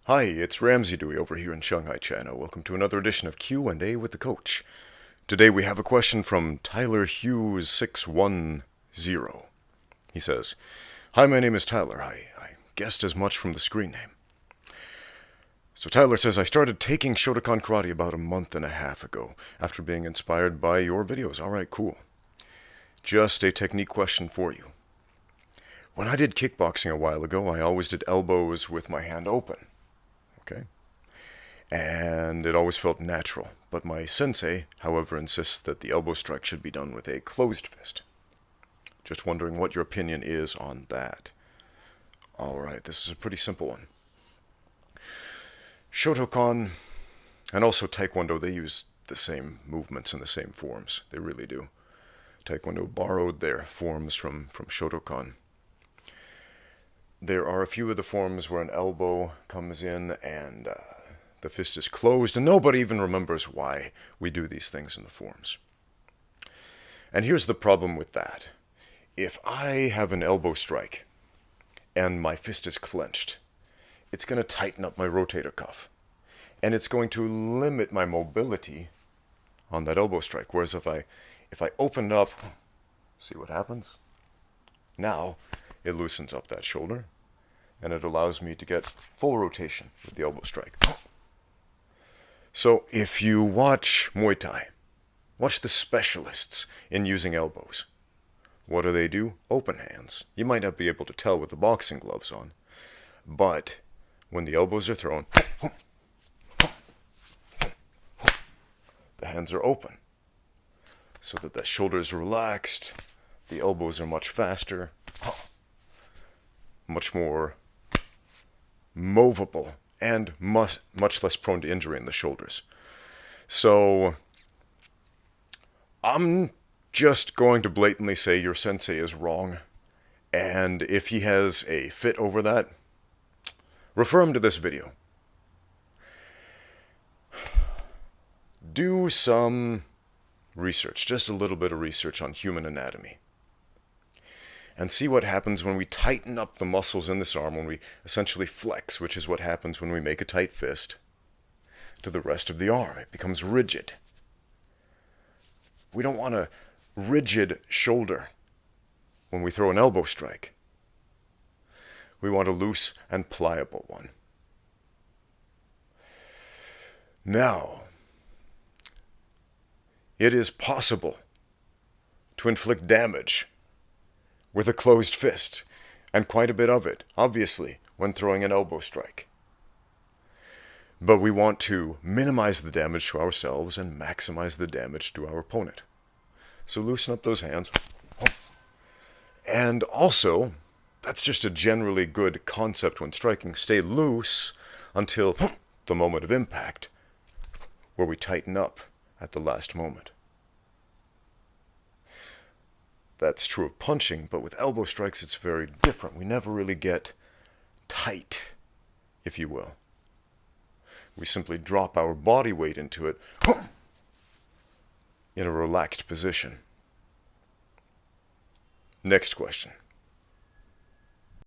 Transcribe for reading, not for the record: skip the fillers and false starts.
Hi, it's Ramsey Dewey over here in Shanghai, China. Welcome to another edition of Q&A with the Coach. Today we have a question from Tyler Hughes 610. He says, "Hi, my name is Tyler. I guessed as much from the screen name." So Tyler says, "I started taking shotokan karate about a month and a half ago after being inspired by your videos." Alright, cool. Just a technique question for you. When I did kickboxing a while ago, I always did elbows with my hand open. Okay? And it always felt natural. But my sensei, however, insists that the elbow strike should be done with a closed fist. Just wondering what your opinion is on that. Alright, this is a pretty simple one. Shotokan and also taekwondo, they use the same movements and the same forms. They really do. Taekwondo borrowed their forms from shotokan. There are a few of the forms where an elbow comes in and the fist is closed, and nobody even remembers why we do these things in the forms. And here's the problem with that. If I have an elbow strike and my fist is clenched, it's going to tighten up my rotator cuff. And it's going to limit my mobility on that elbow strike. Whereas if I open up, see what happens? Now, it loosens up that shoulder, and it allows me to get full rotation with the elbow strike. So if you watch Muay Thai, watch the specialists in using elbows. What do? Open hands. You might not be able to tell with the boxing gloves on, but when the elbows are thrown, the hands are open, so that the shoulder is relaxed, the elbows are much faster, much more movable, and much less prone to injury in the shoulders. So I'm just going to blatantly say your sensei is wrong, and if he has a fit over that, refer him to this video. Do some research, just a little bit of research on human anatomy, and see what happens when we tighten up the muscles in this arm, when we essentially flex, which is what happens when we make a tight fist, to the rest of the arm. It becomes rigid. We don't want a rigid shoulder when we throw an elbow strike. We want a loose and pliable one. Now, it is possible to inflict damage with a closed fist, and quite a bit of it, obviously, when throwing an elbow strike. But we want to minimize the damage to ourselves and maximize the damage to our opponent. So loosen up those hands. And also, that's just a generally good concept when striking. Stay loose until the moment of impact, where we tighten up at the last moment. That's true of punching, but with elbow strikes it's very different. We never really get tight, if you will. We simply drop our body weight into it in a relaxed position. Next question.